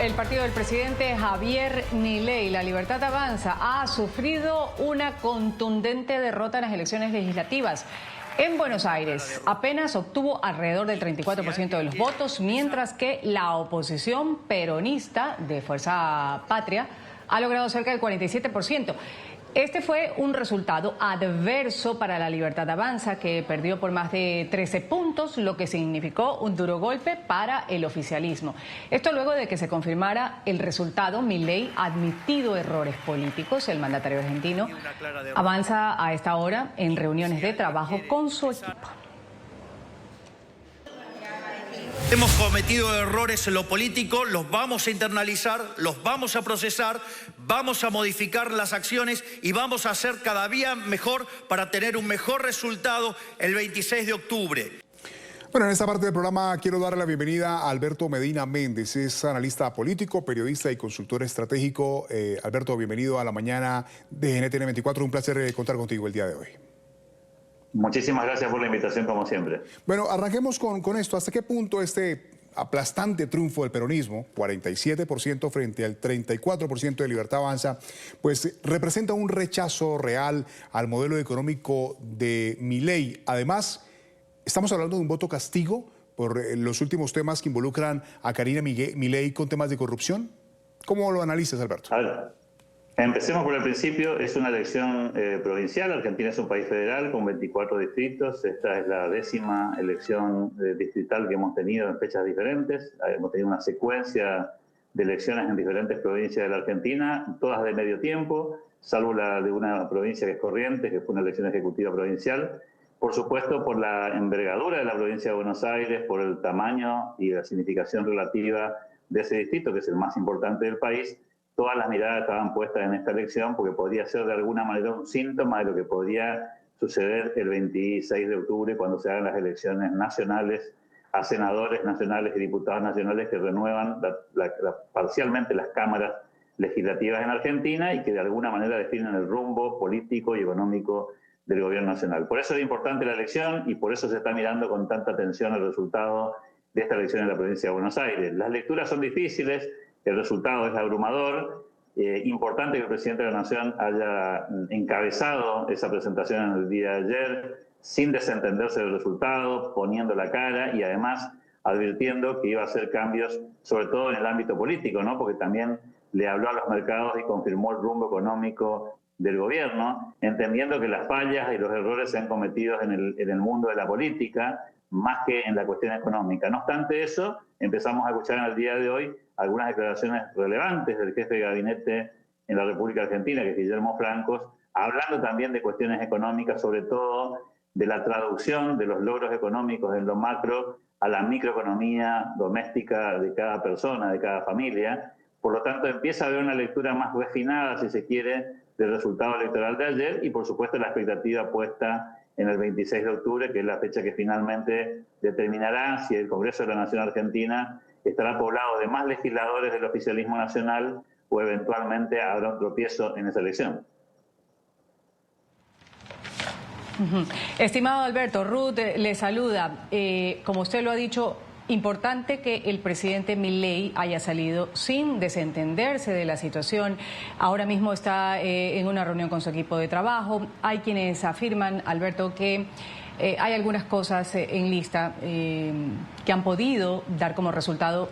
El partido del presidente Javier Milei, La Libertad Avanza, ha sufrido una contundente derrota en las elecciones legislativas. En Buenos Aires apenas obtuvo alrededor del 34% de los votos, mientras que la oposición peronista de Fuerza Patria ha logrado cerca del 47%. Este fue un resultado adverso para La Libertad Avanza, que perdió por más de 13 puntos, lo que significó un duro golpe para el oficialismo. Esto luego de que se confirmara el resultado. Milei ha admitido errores políticos. El mandatario argentino avanza a esta hora en reuniones de trabajo con su equipo. Hemos cometido errores en lo político, los vamos a internalizar, los vamos a procesar, vamos a modificar las acciones y vamos a hacer cada día mejor para tener un mejor resultado el 26 de octubre. Bueno, en esta parte del programa quiero darle la bienvenida a Alberto Medina Méndez. Es analista político, periodista y consultor estratégico. Alberto, bienvenido a la mañana de NTN 24. Un placer contar contigo el día de hoy. Muchísimas gracias por la invitación, como siempre. Bueno, arranquemos con esto. ¿Hasta qué punto este aplastante triunfo del peronismo, 47% frente al 34% de Libertad Avanza, pues representa un rechazo real al modelo económico de Milei? Además, estamos hablando de un voto castigo por los últimos temas que involucran a Karina Milei con temas de corrupción. ¿Cómo lo analizas, Alberto? A ver, empecemos por el principio. Es una elección provincial. Argentina es un país federal con 24 distritos. Esta es la 10ª elección distrital que hemos tenido en fechas diferentes. Hemos tenido una secuencia de elecciones en diferentes provincias de la Argentina, todas de medio tiempo, salvo la de una provincia que es Corrientes, que fue una elección ejecutiva provincial. Por supuesto, por la envergadura de la provincia de Buenos Aires, por el tamaño y la significación relativa de ese distrito, que es el más importante del país, todas las miradas estaban puestas en esta elección porque podría ser de alguna manera un síntoma de lo que podría suceder el 26 de octubre cuando se hagan las elecciones nacionales a senadores nacionales y diputados nacionales que renuevan parcialmente las cámaras legislativas en Argentina y que de alguna manera definen el rumbo político y económico del gobierno nacional. Por eso es importante la elección y por eso se está mirando con tanta atención el resultado de esta elección en la provincia de Buenos Aires. Las lecturas son difíciles. El resultado es abrumador. Importante que el presidente de la Nación haya encabezado esa presentación en el día de ayer, sin desentenderse del resultado, poniendo la cara y además advirtiendo que iba a hacer cambios, sobre todo en el ámbito político, ¿no? Porque también le habló a los mercados y confirmó el rumbo económico del gobierno, entendiendo que las fallas y los errores se han cometido en el mundo de la política, más que en la cuestión económica. No obstante eso, empezamos a escuchar en el día de hoy algunas declaraciones relevantes del jefe de gabinete en la República Argentina, que es Guillermo Francos, hablando también de cuestiones económicas, sobre todo de la traducción de los logros económicos en lo macro a la microeconomía doméstica de cada persona, de cada familia. Por lo tanto, empieza a haber una lectura más refinada, si se quiere, del resultado electoral de ayer y, por supuesto, la expectativa puesta en el 26 de octubre, que es la fecha que finalmente determinará si el Congreso de la Nación Argentina estará poblado de más legisladores del oficialismo nacional o eventualmente habrá un tropiezo en esa elección. Estimado Alberto, Ruth le saluda. Como usted lo ha dicho, importante que el presidente Milei haya salido sin desentenderse de la situación. Ahora mismo está en una reunión con su equipo de trabajo. Hay quienes afirman, Alberto, que hay algunas cosas en lista que han podido dar como resultado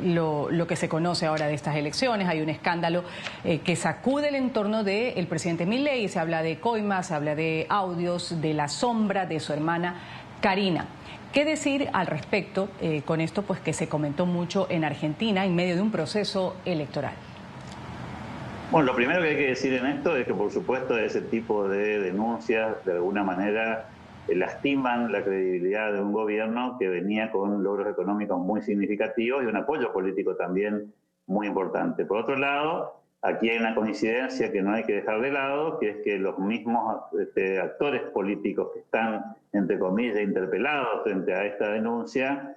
lo que se conoce ahora de estas elecciones. Hay un escándalo que sacude el entorno del presidente Milei. Se habla de coimas, se habla de audios, de la sombra de su hermana Karina. ¿Qué decir al respecto con esto, pues que se comentó mucho en Argentina en medio de un proceso electoral? Bueno, lo primero que hay que decir en esto es que, por supuesto, ese tipo de denuncias de alguna manera lastiman la credibilidad de un gobierno que venía con logros económicos muy significativos y un apoyo político también muy importante. Por otro lado, aquí hay una coincidencia que no hay que dejar de lado, que es que los mismos actores políticos que están, entre comillas, interpelados frente a esta denuncia,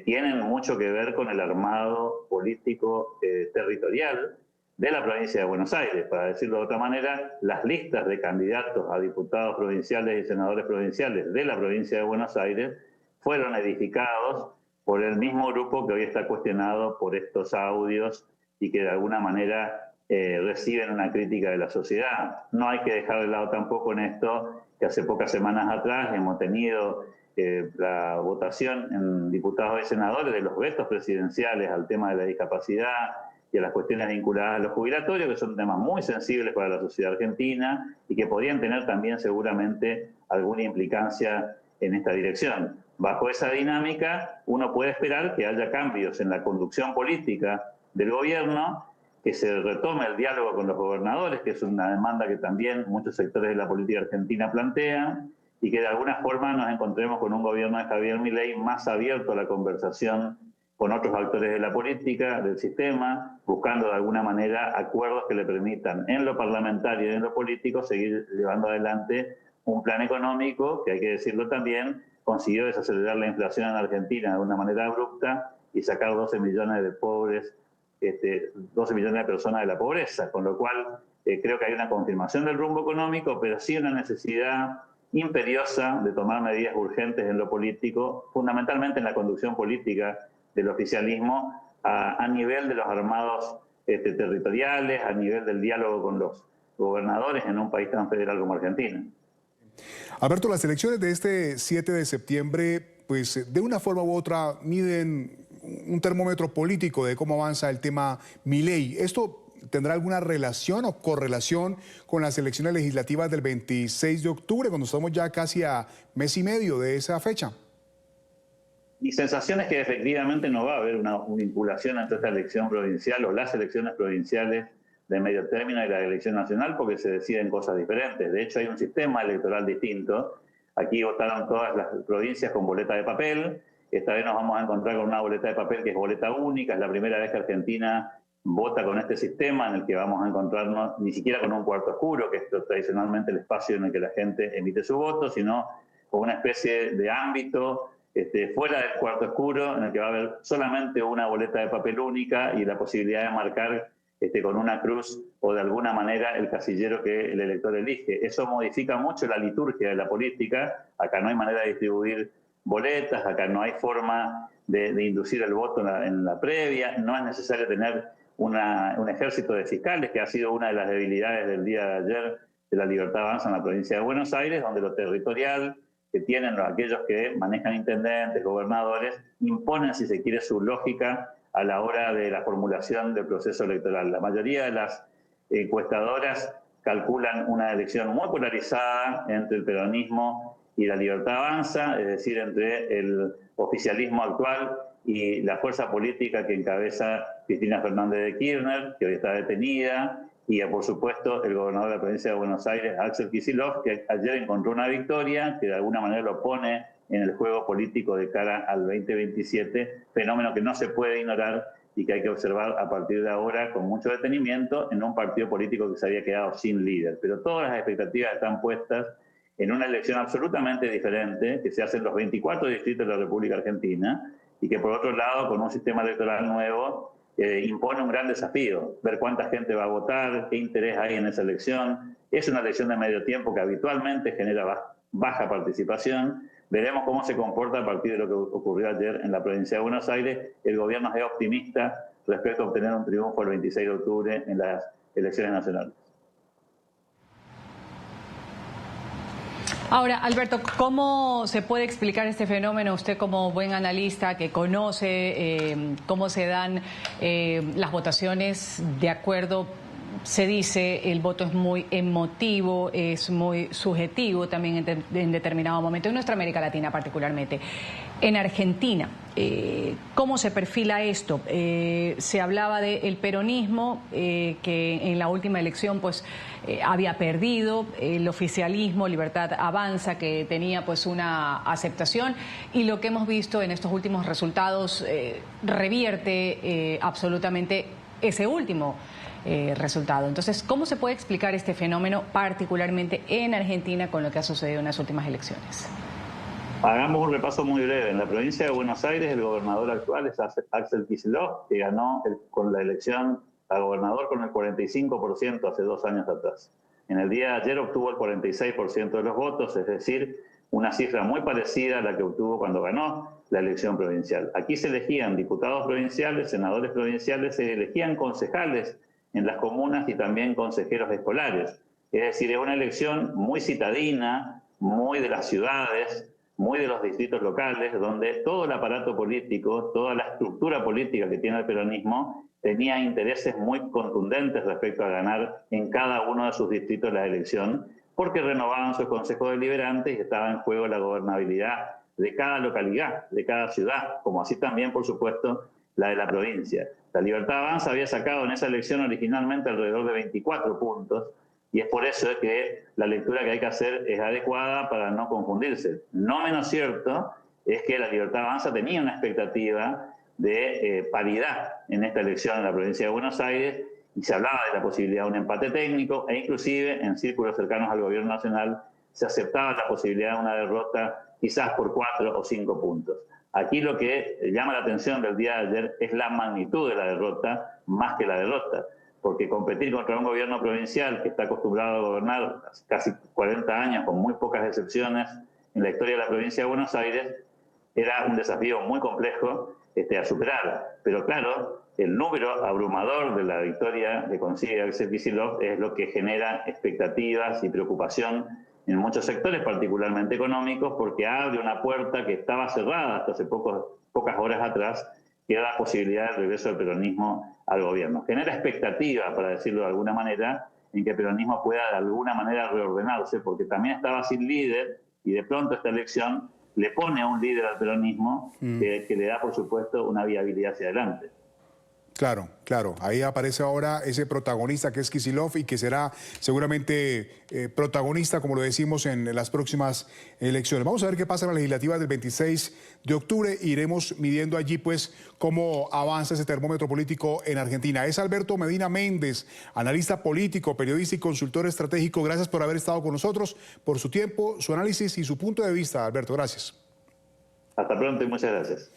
tienen mucho que ver con el armado político territorial de la provincia de Buenos Aires. Para decirlo de otra manera, las listas de candidatos a diputados provinciales y senadores provinciales de la provincia de Buenos Aires fueron edificados por el mismo grupo que hoy está cuestionado por estos audios y que de alguna manera reciben una crítica de la sociedad. No hay que dejar de lado tampoco en esto que hace pocas semanas atrás hemos tenido la votación en diputados y senadores de los vetos presidenciales al tema de la discapacidad y a las cuestiones vinculadas a los jubilatorios, que son temas muy sensibles para la sociedad argentina y que podrían tener también seguramente alguna implicancia en esta dirección. Bajo esa dinámica, uno puede esperar que haya cambios en la conducción política del gobierno, que se retome el diálogo con los gobernadores, que es una demanda que también muchos sectores de la política argentina plantean, y que de alguna forma nos encontremos con un gobierno de Javier Milei más abierto a la conversación con otros actores de la política, del sistema, buscando de alguna manera acuerdos que le permitan en lo parlamentario y en lo político seguir llevando adelante un plan económico que, hay que decirlo también, consiguió desacelerar la inflación en Argentina de una manera abrupta y sacar 12 millones de pobres, 12 millones de personas de la pobreza, con lo cual creo que hay una confirmación del rumbo económico, pero sí una necesidad imperiosa de tomar medidas urgentes en lo político, fundamentalmente en la conducción política del oficialismo, a nivel de los armados territoriales, a nivel del diálogo con los gobernadores en un país tan federal como Argentina. Alberto, las elecciones de este 7 de septiembre, pues de una forma u otra miden un termómetro político de cómo avanza el tema Milei. ¿Esto tendrá alguna relación o correlación con las elecciones legislativas del 26 de octubre, cuando estamos ya casi a mes y medio de esa fecha? Mi sensación es que efectivamente no va a haber una vinculación entre esta elección provincial o las elecciones provinciales de medio término y la elección nacional, porque se deciden cosas diferentes. De hecho, hay un sistema electoral distinto. Aquí votaron todas las provincias con boleta de papel. Esta vez nos vamos a encontrar con una boleta de papel que es boleta única. Es la primera vez que Argentina vota con este sistema, en el que vamos a encontrarnos ni siquiera con un cuarto oscuro, que es tradicionalmente el espacio en el que la gente emite su voto, sino con una especie de ámbito fuera del cuarto oscuro, en el que va a haber solamente una boleta de papel única y la posibilidad de marcar con una cruz o de alguna manera el casillero que el elector elige. Eso modifica mucho la liturgia de la política. Acá no hay manera de distribuir boletas, acá no hay forma de inducir el voto en la previa, no es necesario tener un ejército de fiscales, que ha sido una de las debilidades del día de ayer de la Libertad Avanza en la provincia de Buenos Aires, donde lo territorial que tienen aquellos que manejan intendentes, gobernadores, imponen, si se quiere, su lógica a la hora de la formulación del proceso electoral. La mayoría de las encuestadoras calculan una elección muy polarizada entre el peronismo y la Libertad Avanza, es decir, entre el oficialismo actual y la fuerza política que encabeza Cristina Fernández de Kirchner, que hoy está detenida, y por supuesto el gobernador de la provincia de Buenos Aires, Axel Kicillof, que ayer encontró una victoria que de alguna manera lo pone en el juego político de cara al 2027, fenómeno que no se puede ignorar y que hay que observar a partir de ahora con mucho detenimiento en un partido político que se había quedado sin líder. Pero todas las expectativas están puestas en una elección absolutamente diferente que se hace en los 24 distritos de la República Argentina y que por otro lado, con un sistema electoral nuevo, impone un gran desafío, ver cuánta gente va a votar, qué interés hay en esa elección. Es una elección de medio tiempo que habitualmente genera baja participación. Veremos cómo se comporta a partir de lo que ocurrió ayer en la provincia de Buenos Aires. El gobierno es optimista respecto a obtener un triunfo el 26 de octubre en las elecciones nacionales. Ahora, Alberto, ¿cómo se puede explicar este fenómeno? Usted como buen analista que conoce cómo se dan las votaciones de acuerdo, se dice, el voto es muy emotivo, es muy subjetivo también en determinado momento, en nuestra América Latina particularmente. En Argentina, ¿cómo se perfila esto? Se hablaba del peronismo, que en la última elección pues había perdido, el oficialismo, Libertad Avanza, que tenía pues una aceptación, y lo que hemos visto en estos últimos resultados revierte absolutamente ese último resultado. Entonces, ¿cómo se puede explicar este fenómeno particularmente en Argentina con lo que ha sucedido en las últimas elecciones? Hagamos un repaso muy breve. En la provincia de Buenos Aires, el gobernador actual es Axel Kicillof, que ganó con la elección a gobernador con el 45% hace 2 años atrás. En el día de ayer obtuvo el 46% de los votos, es decir, una cifra muy parecida a la que obtuvo cuando ganó la elección provincial. Aquí se elegían diputados provinciales, senadores provinciales, se elegían concejales en las comunas y también consejeros escolares. Es decir, es una elección muy citadina, muy de las ciudades, muy de los distritos locales, donde todo el aparato político, toda la estructura política que tiene el peronismo, tenía intereses muy contundentes respecto a ganar en cada uno de sus distritos la elección, porque renovaban sus consejos deliberantes y estaba en juego la gobernabilidad de cada localidad, de cada ciudad, como así también, por supuesto, la de la provincia. La Libertad Avanza había sacado en esa elección originalmente alrededor de 24 puntos, y es por eso que la lectura que hay que hacer es adecuada para no confundirse. No menos cierto es que la Libertad Avanza tenía una expectativa de paridad en esta elección en la provincia de Buenos Aires, y se hablaba de la posibilidad de un empate técnico, e inclusive en círculos cercanos al gobierno nacional se aceptaba la posibilidad de una derrota quizás por 4 o 5 puntos. Aquí lo que llama la atención del día de ayer es la magnitud de la derrota más que la derrota, porque competir contra un gobierno provincial que está acostumbrado a gobernar casi 40 años con muy pocas excepciones en la historia de la provincia de Buenos Aires era un desafío muy complejo a superar. Pero claro, el número abrumador de la victoria que consigue Axel Kicillof es lo que genera expectativas y preocupación en muchos sectores, particularmente económicos, porque abre una puerta que estaba cerrada hasta hace pocas horas atrás, que era la posibilidad del regreso del peronismo al gobierno. Genera expectativa, para decirlo de alguna manera, en que el peronismo pueda de alguna manera reordenarse, porque también estaba sin líder, y de pronto esta elección le pone a un líder al peronismo que le da, por supuesto, una viabilidad hacia adelante. Claro, claro. Ahí aparece ahora ese protagonista que es Kicillof y que será seguramente protagonista, como lo decimos, en las próximas elecciones. Vamos a ver qué pasa en la legislativa del 26 de octubre. Iremos midiendo allí, pues, cómo avanza ese termómetro político en Argentina. Es Alberto Medina Méndez, analista político, periodista y consultor estratégico. Gracias por haber estado con nosotros, por su tiempo, su análisis y su punto de vista, Alberto. Gracias. Hasta pronto y muchas gracias.